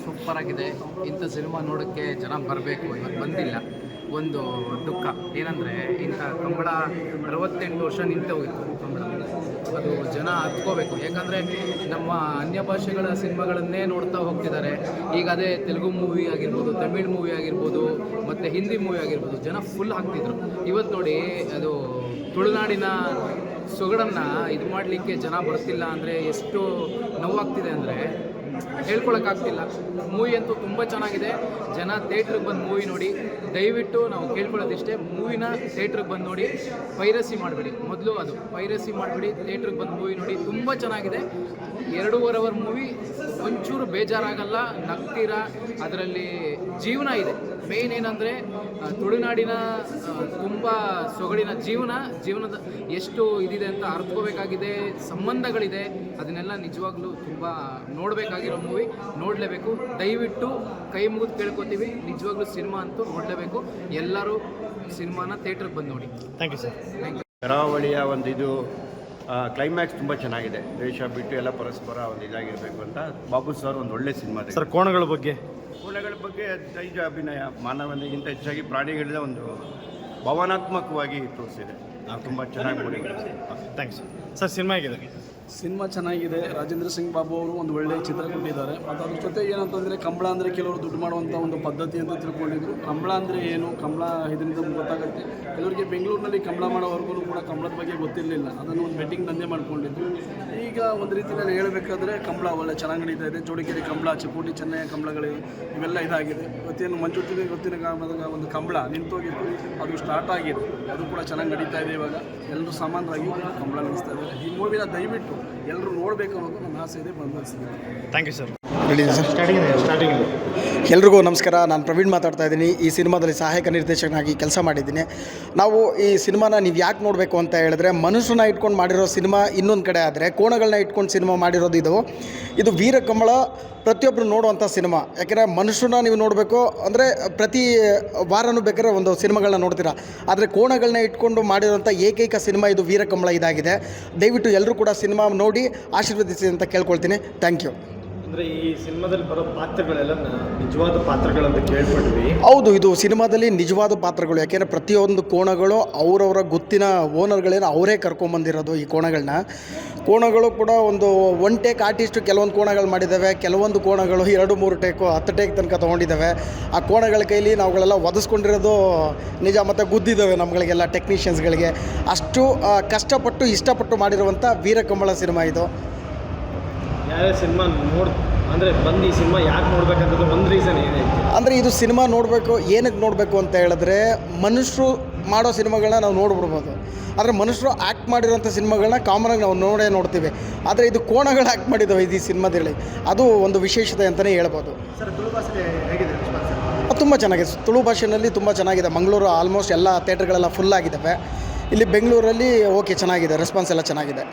Super ಆಗಿದೆ. ಇಂಥ cinema ನೋಡೋಕ್ಕೆ ಜನ ಬರಬೇಕು. ಇವತ್ತು ಬಂದಿಲ್ಲ, ಒಂದು ದುಃಖ ಏನಂದರೆ ಇಂಥ ಕಂಬಳ 68 ವರ್ಷ ನಿಂತು ಹೋಗಿತ್ತು ಕಂಬಳ. ಅದು ಜನ ಹತ್ಕೋಬೇಕು. ಯಾಕಂದರೆ ನಮ್ಮ ಅನ್ಯ ಭಾಷೆಗಳ ಸಿನಿಮಾಗಳನ್ನೇ ನೋಡ್ತಾ ಹೋಗ್ತಿದ್ದಾರೆ. ಈಗ ಅದೇ ತೆಲುಗು ಮೂವಿ ಆಗಿರ್ಬೋದು, ತಮಿಳ್ ಮೂವಿ ಆಗಿರ್ಬೋದು, ಮತ್ತು ಹಿಂದಿ ಮೂವಿ ಆಗಿರ್ಬೋದು, ಜನ ಫುಲ್ ಹಾಕ್ತಿದ್ರು. ಇವತ್ತು ನೋಡಿ, ಅದು ತುಳುನಾಡಿನ ಸೊಗಡನ್ನು ಇದು ಮಾಡಲಿಕ್ಕೆ ಜನ ಬರ್ತಿಲ್ಲ ಅಂದರೆ ಎಷ್ಟು ನೋವಾಗ್ತಿದೆ ಅಂದರೆ ಹೇಳ್ಕೊಳಕ್ಕಾಗ್ತಿಲ್ಲ. ಮೂವಿ ಅಂತೂ ತುಂಬ ಚೆನ್ನಾಗಿದೆ. ಜನ ಥಿಯೇಟ್ರಿಗೆ ಬಂದು ಮೂವಿ ನೋಡಿ. ದಯವಿಟ್ಟು ನಾವು ಕೇಳ್ಕೊಳ್ಳೋದಿಷ್ಟೇ, ಮೂವಿನ ಥಿಯೇಟ್ರಿಗೆ ಬಂದು ನೋಡಿ, ಪೈರಸಿ ಮಾಡಬೇಡಿ. ಮೊದಲು ಅದು ಪೈರಸಿ ಮಾಡಬೇಡಿ, ಥಿಯೇಟ್ರಿಗೆ ಬಂದು ಮೂವಿ ನೋಡಿ. ತುಂಬ ಚೆನ್ನಾಗಿದೆ. 2.5 ಅವರ್ ಮೂವಿ, ಒಂಚೂರು ಬೇಜಾರಾಗಲ್ಲ, ನಗ್ತೀರಾ. ಅದರಲ್ಲಿ ಜೀವನ ಇದೆ. ಮೇಯ್ನ್ ಏನಂದರೆ ತುಳುನಾಡಿನ ತುಂಬ ಸೊಗಡಿನ ಜೀವನದ ಎಷ್ಟು ಇದಿದೆ ಅಂತ ಅರ್ಥಕೋಬೇಕಾಗಿದೆ. ಸಂಬಂಧಗಳಿದೆ, ಅದನ್ನೆಲ್ಲ ನಿಜವಾಗ್ಲೂ ತುಂಬ ನೋಡಬೇಕಾಗಿರೋ ಮೂವಿ. ನೋಡಲೇಬೇಕು. ದಯವಿಟ್ಟು ಕೈ ಮುಗಿದು ಕೇಳ್ಕೊತೀವಿ, ನಿಜವಾಗ್ಲೂ ಸಿನಿಮಾ ಅಂತೂ ನೋಡಲೇಬೇಕು. ಎಲ್ಲರೂ ಸಿನಿಮಾನ ಥಿಯೇಟ್ರಿಗೆ ಬಂದು ನೋಡಿ. Thank you sir. Thank you. ಕರಾವಳಿಯ ಒಂದು ಇದು ಕ್ಲೈಮ್ಯಾಕ್ಸ್ ತುಂಬ ಚೆನ್ನಾಗಿದೆ. ದೇಶ ಬಿಟ್ಟು ಎಲ್ಲ ಪರಸ್ಪರ ಒಂದು ಇದಾಗಿರಬೇಕು ಅಂತ ಬಾಬು ಸರ್ ಒಂದು ಒಳ್ಳೆ ಸಿನಿಮಾ. ಸರ್, ಕೋಣಗಳ ಬಗ್ಗೆ ನೈಜ ಅಭಿನಯ, ಮಾನವನಿಗಿಂತ ಹೆಚ್ಚಾಗಿ ಪ್ರಾಣಿಗಳಿಂದ ಒಂದು ಭಾವನಾತ್ಮಕವಾಗಿ ತೋರಿಸಿದೆ. ತುಂಬ ಚೆನ್ನಾಗಿ ಮಾಡಿದ್ದಾರೆ. Thanks sir. ಸಿನಿಮಾ ಆಗಿದೆ. ಸಿನಿಮಾ ಚೆನ್ನಾಗಿದೆ. ರಾಜೇಂದ್ರ ಸಿಂಗ್ ಬಾಬು ಅವರು ಒಂದು ಒಳ್ಳೆಯ ಚಿತ್ರ ಕೊಟ್ಟಿದ್ದಾರೆ. ಮತ್ತು ಅದ್ರ ಜೊತೆ ಏನಂತಂದರೆ ಕಂಬಳ ಅಂದರೆ ಕೆಲವರು ದುಡ್ಡು ಮಾಡುವಂಥ ಒಂದು ಪದ್ಧತಿ ಅಂತ ತಿಳ್ಕೊಂಡಿದ್ರು. ಕಂಬಳ ಅಂದರೆ ಏನು, ಕಂಬಳ ಇದರಿಂದ ಗೊತ್ತಾಗುತ್ತೆ. ಕೆಲವರಿಗೆ ಬೆಂಗಳೂರಿನಲ್ಲಿ ಕಂಬಳ ಮಾಡೋವರೆಗೂ ಕೂಡ ಕಂಬಳದ ಬಗ್ಗೆ ಗೊತ್ತಿರಲಿಲ್ಲ. ಅದನ್ನು ಒಂದು ಬೆಟ್ಟಿಂಗ್ ದಂಧೆ ಮಾಡ್ಕೊಂಡಿದ್ರು. ಈಗ ಒಂದು ರೀತಿಯಲ್ಲಿ ಹೇಳಬೇಕಾದ್ರೆ ಕಂಬಳ ಒಳ್ಳೆ ಚೆನ್ನಾಗಿ ನಡೀತಾ ಇದೆ. ಜೋಡಿಕೆರೆ ಕಂಬಳ, ಚಿಕ್ಕೋಟಿ ಚೆನ್ನಯ್ಯ ಕಂಬಳಗಳು ಇವೆಲ್ಲ ಇದಾಗಿದೆ. ಇವತ್ತೇನು ಮಂಜುಟ್ಟಿಗೆ ಗೊತ್ತಿನ ಕಾಲದಾಗ ಒಂದು ಕಂಬಳ ನಿಂತೋಗಿತ್ತು, ಅದು ಸ್ಟಾರ್ಟ್ ಆಗಿದೆ. ಅದು ಕೂಡ ಚೆನ್ನಾಗಿ ನಡೀತಾ ಇದೆ. ಇವಾಗ ಎಲ್ಲರೂ ಸಮಾನರಾಗಿ ಕಂಬಳ ನಡೆಸ್ತಾ ಇದ್ದಾರೆ. ಈ ಮೂವಿನ ದಯವಿಟ್ಟು ಎಲ್ಲರೂ ನೋಡಬೇಕು ಅನ್ನೋದು ನನ್ನ ಆಸೆ ಇದೆ. ಬಂದಿದೆ. Thank you sir. ಸ್ಟಾರ್ಟಿಂಗ್ ಎಲ್ರಿಗೂ ನಮಸ್ಕಾರ. ನಾನು ಪ್ರವೀಣ್ ಮಾತಾಡ್ತಾ ಇದ್ದೀನಿ. ಈ ಸಿನಿಮಾದಲ್ಲಿ ಸಹಾಯಕ ನಿರ್ದೇಶಕನಾಗಿ ಕೆಲಸ ಮಾಡಿದ್ದೀನಿ. ನಾವು ಈ ಸಿನಿಮಾನ ನೀವು ಯಾಕೆ ನೋಡಬೇಕು ಅಂತ ಹೇಳಿದ್ರೆ, ಮನುಷ್ಯನ ಇಟ್ಕೊಂಡು ಮಾಡಿರೋ ಸಿನಿಮಾ ಇನ್ನೊಂದು ಕಡೆ ಆದರೆ, ಕೋಣಗಳನ್ನ ಇಟ್ಕೊಂಡು ಸಿನಿಮಾ ಮಾಡಿರೋದು ಇದು ವೀರಕಂಬಳ ಪ್ರತಿಯೊಬ್ಬರು ನೋಡುವಂಥ ಸಿನಿಮಾ. ಯಾಕೆಂದರೆ ಮನುಷ್ಯನ ನೀವು ನೋಡಬೇಕು ಅಂದರೆ ಪ್ರತಿ ವಾರನೂ ಬೇಕಾದ್ರೆ ಒಂದು ಸಿನಿಮಾಗಳನ್ನ ನೋಡ್ತೀರಾ. ಆದರೆ ಕೋಣಗಳನ್ನ ಇಟ್ಕೊಂಡು ಮಾಡಿರೋಂಥ ಏಕೈಕ ಸಿನಿಮಾ ಇದು ವೀರಕಂಬಳ ಇದಾಗಿದೆ. ದಯವಿಟ್ಟು ಎಲ್ಲರೂ ಕೂಡ ಸಿನಿಮಾ ನೋಡಿ ಆಶೀರ್ವದಿಸಿ ಅಂತ ಕೇಳ್ಕೊಳ್ತೀನಿ. Thank you. ಅಂದರೆ ಈ ಸಿನಿಮಾದಲ್ಲಿ ಬರೋ ಪಾತ್ರಗಳೆಲ್ಲ ನಿಜವಾದ ಪಾತ್ರಗಳಂತ ಕೇಳ್ಪಟ್ವಿ. ಹೌದು, ಇದು ಸಿನಿಮಾದಲ್ಲಿ ನಿಜವಾದ ಪಾತ್ರಗಳು. ಯಾಕೆಂದರೆ ಪ್ರತಿಯೊಂದು ಕೋಣಗಳು ಅವರವರ ಗೊತ್ತಿನ ಓನರ್ಗಳೇನು ಅವರೇ ಕರ್ಕೊಂಬಂದಿರೋದು. ಈ ಕೋಣಗಳು ಕೂಡ ಒಂದು 1 ಟೇಕ್ ಆರ್ಟಿಸ್ಟು ಕೆಲವೊಂದು ಕೋಣಗಳು ಮಾಡಿದ್ದಾವೆ. ಕೆಲವೊಂದು ಕೋಣಗಳು 2-3 ಟೇಕು 10 ಟೇಕ್ ತನಕ ತೊಗೊಂಡಿದ್ದಾವೆ. ಆ ಕೋಣಗಳ ಕೈಲಿ ನಾವುಗಳೆಲ್ಲ ಒದಿಸ್ಕೊಂಡಿರೋದು ನಿಜ. ಮತ್ತು ಗುದ್ದಿದ್ದಾವೆ ನಮ್ಗಳಿಗೆಲ್ಲ, ಟೆಕ್ನಿಷಿಯನ್ಸ್ಗಳಿಗೆ. ಅಷ್ಟು ಕಷ್ಟಪಟ್ಟು ಇಷ್ಟಪಟ್ಟು ಮಾಡಿರುವಂಥ ವೀರಕಂಬಳ ಸಿನಿಮಾ ಇದು. ಯಾರೇ ಸಿನಿಮಾ ಅಂದರೆ ಬಂದು ಈ ಸಿನಿಮಾ ಯಾಕೆ ನೋಡ್ಬೇಕಂತದ್ದು ಒಂದು ರೀಸನ್ ಏನೇ? ಅಂದರೆ ಇದು ಸಿನಿಮಾ ನೋಡಬೇಕು, ಏನಕ್ಕೆ ನೋಡಬೇಕು ಅಂತ ಹೇಳಿದ್ರೆ, ಮನುಷ್ಯರು ಮಾಡೋ ಸಿನಿಮಾಗಳನ್ನ ನಾವು ನೋಡ್ಬಿಡ್ಬೋದು. ಆದರೆ ಮನುಷ್ಯರು ಆ್ಯಕ್ಟ್ ಮಾಡಿರೋಂಥ ಸಿನಿಮಾಗಳನ್ನ ಕಾಮನಾಗಿ ನಾವು ನೋಡ್ತೀವಿ. ಆದರೆ ಇದು ಕೋಣಗಳು ಆ್ಯಕ್ಟ್ ಮಾಡಿದ್ದಾವೆ ಈ ಸಿನಿಮಾದಲ್ಲಿ. ಅದು ಒಂದು ವಿಶೇಷತೆ ಅಂತಲೇ ಹೇಳ್ಬೋದು. ಸರ್, ತುಳು ಭಾಷೆ ಹೇಗಿದೆ? ತುಂಬ ಚೆನ್ನಾಗಿದೆ. ತುಳು ಭಾಷೆಯಲ್ಲಿ ತುಂಬ ಚೆನ್ನಾಗಿದೆ. ಮಂಗಳೂರು ಆಲ್ಮೋಸ್ಟ್ ಎಲ್ಲ ಥಿಯೇಟ್ರ್ಗಳೆಲ್ಲ ಫುಲ್ ಆಗಿದ್ದಾವೆ. ಇಲ್ಲಿ ಬೆಂಗಳೂರಲ್ಲಿ ಓಕೆ ಚೆನ್ನಾಗಿದೆ, ರೆಸ್ಪಾನ್ಸ್ ಎಲ್ಲ ಚೆನ್ನಾಗಿದೆ.